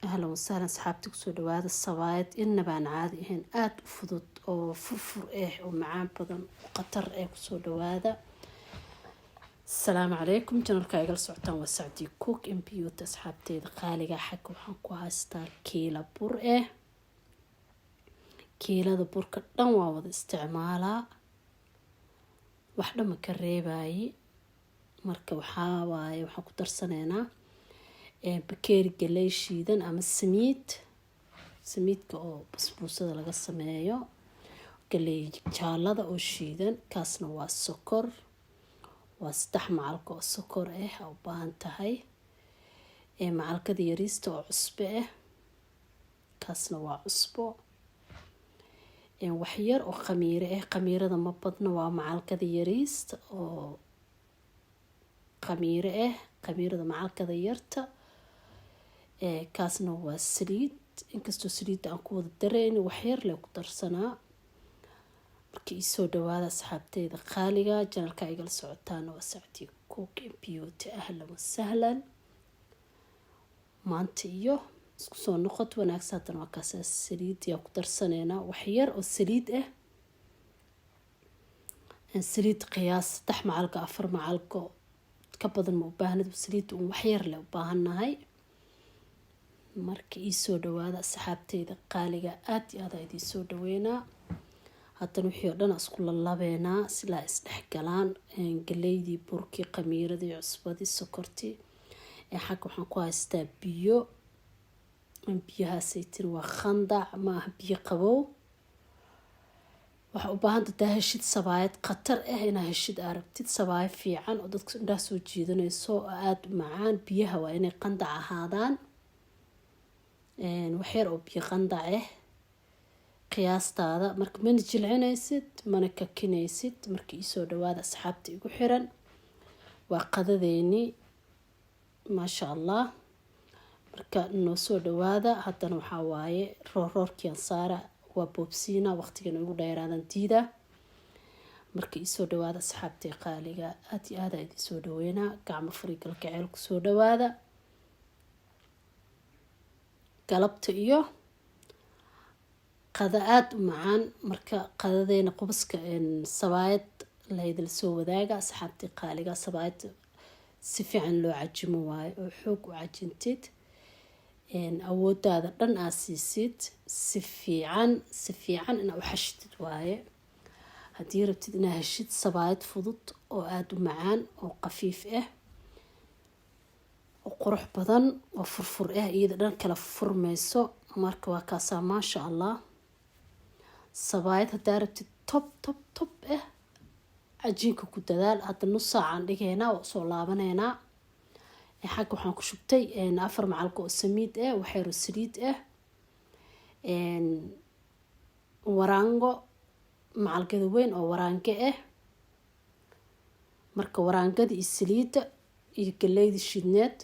أهلا وسهلا صحابتك سو دواada sawaayad inabaan caadi ahayn aad u fudud oo furfur oo macaan badan oo qatar kusoo dhawaada. Asalaamu calaykum janalka igala socotaan waa Sacdi Cook and Beauty asxaabteeda qaaliga xagga waxaan ku haystaa kiila bur kiilada burka dhan waa wada isticmaalaa wax dhama ka reebayi marka waxaan ku darsanaynaa bakeeri galey shiidan ama samiidka oo basbuusada laga sameeyo, galey jaalada oo shiidan, kaasna waa sokor, waa 3 macalqo oo sokor u baahan tahay, macalqada yariista oo cusbo kaasna waa cusbo, wax yar oo khamiire khamiirada ma badna, waa macalqada yariista oo khamiirada macalqada yarta, kaasna waa saliid, inkastoo saliid aan ku wada dareyn wax yar le ku darsanaa. markii soo dhawaada asxaabteeda qaaliga janalka igala socotaan waa Sacdi Cook and Beauty. ahlan wa sahlan maanta iyo isku soo noqod wanaagsan waa kaas saliid yaa ku darsaneynaa wax yar oo saliid qiyaas 3 macalqo 4 macalqo ka badan ma u baahnid, saliid wax yar le u baahanahay. markii soo dhawaada asxaabteeda qaaliga aad iyo aad idin soo dhaweynaa. haddana wixii oo dhan isku labeynaa sila isdhexgalaan, galeydii, burkii, khamiiradii, cusbadii, sokortii. xagga waxaan ku haystaa biyahaasay tiri waa khandac ma aha biyo qabow. waxa u baahan tahay heshid sabaayad qatar inaa heshid aragtid sabaayad fiican oo dadka indhaha soo jiidanayso oo aad u macaan. biyaha waa inay khandac ahaadaan, wax yar oo biyo khandac qiyaastaada, marka mana jilcinaysid mana kakinaysid. markii soo dhawaada asxaabta igu xiran waa qadadeeni maasha Allah. marka noo soo dhawaada. haddana waxaa waaye roorkiyan saara waa boobsiina waqtigan ugu dheeraadan diida. markii soo dhawaada asxaabta qaaliga aad iyo aad idin soo dhaweynaa, gacmo fariigal gacayl ku soo dhawaada. galabta iyo qada aad u macaan. marka qadadeena qubaska sabaayad laydil soo wadaaga asxaabta qaaliga. sabaayad si fiican loo cajimo waaye oo xoog u cajintid, awoodaada dhan aad siisid, si fiican inaad u xashitid waaye. haddii rabtid inaad heshid sabaayad fudud oo aad u macaan oo qafiif oo qurux badan oo furfur iyada dhan kala furmayso, marka waa kaasaa maasha Allah. sabaayad haddaa rabtid top cajiinka ku dadaal. hadda nus saacaan dhigaynaa waa soo laabaneynaa. xagga waxaan ku shubtay 4 macalqo oo samiid wax yar oo saliid waraango macalqada weyn oo waraange marka waraangada iyo saliida iyo galeyda shidneed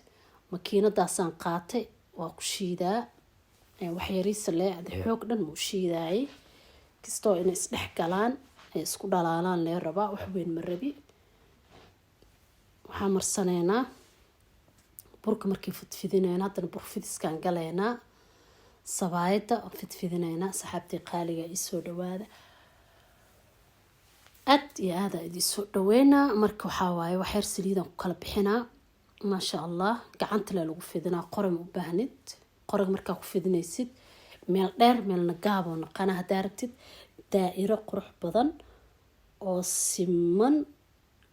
makiinadaasaan qaatay waa ku shiidaa wax yariisa le xoog dhan mu shiidaay kastoo inay isdhex galaan isku dhalaalaan lee rabaa, wax weyn ma rabi. waxaan marsaneynaa burka markii fidfidinayna, haddana bur fidiskaan galeynaa, sabaayada fidfidinayna. saxaabtii qaaliga soo dhawaada aad iyo aad idin soo dhaweynaa. marka waxaa waaye wax yar saliidaan ku kala bixinaa maasha Allah. gacanta le lagu fidinaa, qoran u baahnid. qorag markaa ku fidinaysid meel dheer meelna gaab oo naqana. haddaa rabtid daa'iro qurux badan oo siman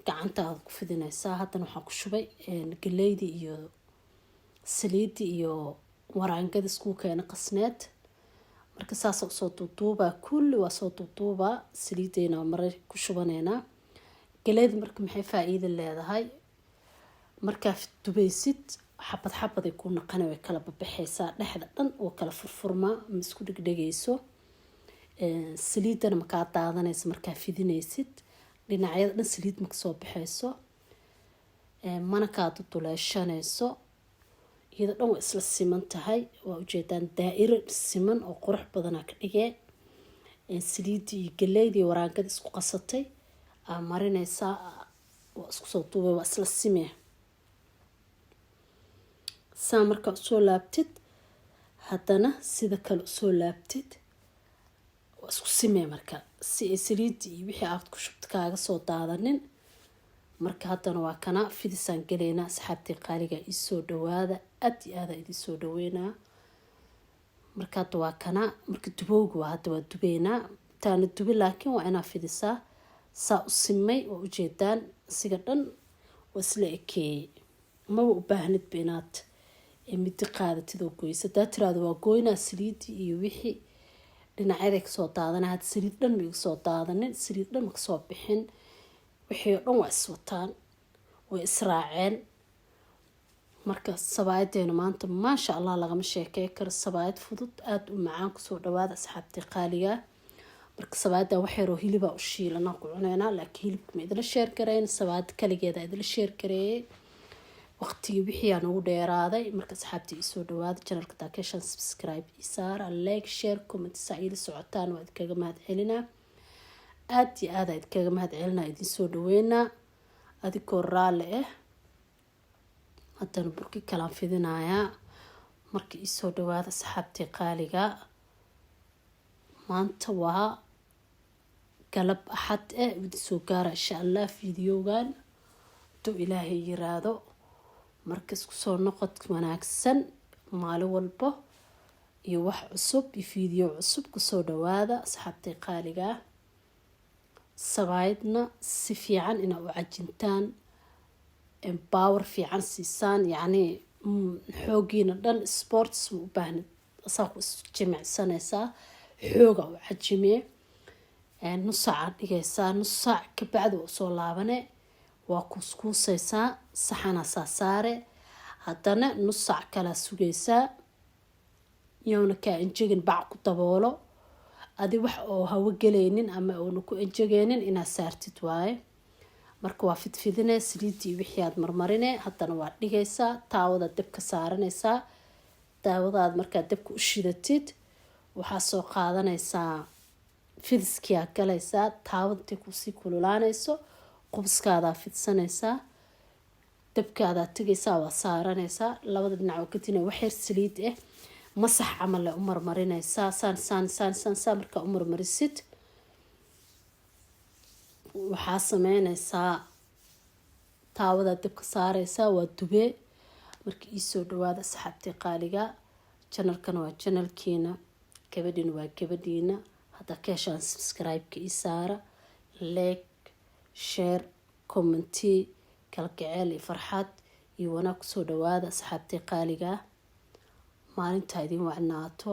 gacantaada ku fidinaysaa. haddana waxaan ku shubay galeydii iyo saliidii iyo waraangada isku keena qasneed. marka saas soo duuduubaa kulli waa soo duuduubaa. saliideyna maray ku shubaneynaa. galeyda marka maxay faa'iido leedahay, markaa dubaysid xabad ay ku naqana way kala baxaysaa, dhexda dhan oo kala furfurmaa ma isku dhigdhagayso. saliidana markaa daadanaysa markaa fidinaysid dhinacyada dhan saliid ma soo baxayso, mana kaa duleeshanayso. iyada dhan waa isla siman tahay, waa ujeedaan daa'iro siman oo qurux badanaa ka dhigee. saliidii iyo galeydii iyo waraangada isku qasatay aa marinaysaa, waa isku soo duubay, waa isla simee. saa markaa soo laabtid haddana sida kale usoo laabtid waa isku simee marka si ay saliidii iyo wixii aad ku shubta kaaga soo daadanin. marka haddana waa kana fidisaan galeynaa. asxaabtii qaaliga ii soo dhawaada, aad iyo aada idin soo dhaweynaa. marka hadda waa kana, marka dubowga waa hadda waa dubeynaa. taana dubi laakiin waa inaa fidisaa saa u simay oo ujeedaan siga dhan waa isla ekeeyey. maba u baahnidba inaad midi qaadatid oo goysa. hadaa tiraado waa goynaa saliidii iyo wixii dhinacyada kasoo daadana, had saliid dhan ma iga soo daadanin, saliid dhan ma kasoo bixin. wixii oo dhan waa iswataan, way israaceen. marka sabaayadeena maanta maasha allah lagama sheekey karo. sabaayad fudud aada u macaan. kusoo dhawaada asxaabtii qaaliga. marka sabaayadan wax yaroo hilibaa u shiilanaa ku cuneynaa, laakiin hilibka ma idila sheer gareyn, sabaayad kaligeeda idila sheer gareeyey. waqtigii wixii aan ugu dheeraaday. marka asxaabtii ii soo dhawaada. channelka daakeshan subscribe ii saara, like, share, comment saa iila socotaan waa idinkaga mahad celinaa. aada iyo aada idinkaga mahad celinaa, idin soo dhaweynaa adigoo raalli ah. haddana burki kalaan fidinayaa. marka ii soo dhawaada asxaabtii qaaliga. maanta waa galab axad idin soo gaara insha allah fiidiyoogan haduu ilaahay yiraahdo. marka isku soo noqod wanaagsan maalin walbo iyo wax cusub iyo fiidiyo cusub. kusoo dhawaada asxaabtii qaaliga. sabaayadna si fiican inaa u cajintaan, empower fiican siisaan, yacni xoogiina dhan sports ma u baahnid. asaa ku isjimicsanaysaa, xooga u cajimee. nus saacaad dhigaysaa, nus saac kabacdi waa usoo laabane, waa kuuskuusaysaa, saxana saa saare. haddana nus saac kalaa sugaysaa, iyowna kaa enjegin, bac ku daboolo. adi wax oo hawo gelaynin ama oona ku enjegeynin inaad saartid waaye. marka waa fidfidine, saliidii wixii aad marmarine. haddana waa dhigaysaa, taawadaad dabka saaranaysaa. daawadaad markaad dabka u shidatid waxaa soo qaadanaysaa fidiskiyaa galaysaa. taawad intay kusii kululaanayso qubuskaadaa fidsanaysaa, dabkaadaa tegaysaa, waa saaranaysaa. labada dhinac oo kadina waxyar saliid masax camal u marmarinaysaa. saan markaa u marmarisid waxaa sameynaysaa, taawadaa dabka saaraysaa, waa dubee. marka ii soo dhawaada asxaabtii qaaliga. channelkana waa channelkiina, gabadhiina waa gabadhiina. hadda ka heshaan subscribe-ka ii saara, like, share, commenti, kalgaceel iyo farxad iyo wanaag. kusoo dhawaada asxaabtii qaaliga. maalintaa idin wacnaato,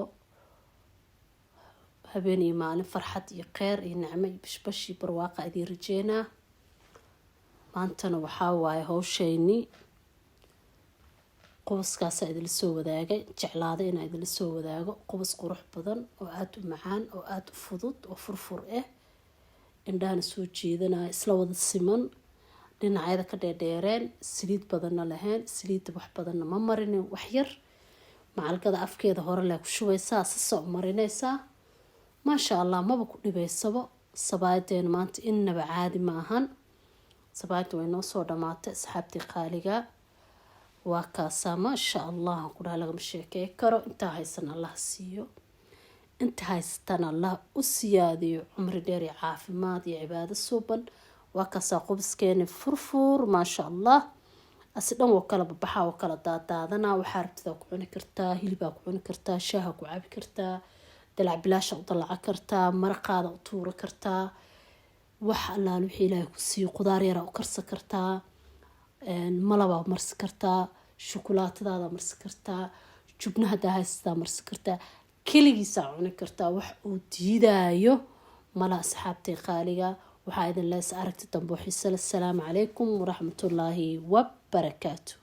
habeen iyo maalin farxad iyo kheyr iyo nicmo iyo bashbash iyo barwaaqa idin rajeynaa. maantana waxaa waaye hawshayni qubaskaasa idinla soo wadaagay. jeclaada inaa idinla soo wadaago qubas qurux badan oo aada u macaan oo aada u fudud oo furfur ah, indhahana soo jeedanaya, isla wada siman, dhinacyada ka dheerdheereen, saliid badanna lahayn. saliidda wax badanna ma marinin, wax yar macalgada afkeeda hore lee ku shubaysaa, sasa u marinaysaa. maasha allah maba ku dhibaysabo. sabaayadeena maanta innaba caadi ma ahan. sabaayadda way noo soo dhamaatay asxaabtii qaaliga. waa kaasaa maasha allah ku dhaha lagama sheekey karo. intaa haysan allah siiyo, inta haysatan allah u siyaadiyo cumri dheer iyo caafimaad iyo cibaado suuban. waa kaasaa qubaskeeni furfur maasha allah. asi dhan woo kala babaxa, woo kala daadaadanaa. waxaa rabtidaa ku cuni kartaa, hilibaa ku cuni kartaa, shaaha ku cabi kartaa, dalac bilaasha u dalaca kartaa, maraqaada u tuura kartaa. wax allaal wixii ilaahay ku siiyo, qudaar yaraa u karsan kartaa, malabaa marsi kartaa, shukulaatadaada marsi kartaa, jubna hadaa haysataa marsi kartaa, keligiisaa cuni kartaa. wax uu diidaayo mala asxaabtay qaaliga. waxaa idin lees aragti dambe oo xiise leh. asalaamu calaykum waraxmatullaahi wabarakaatu.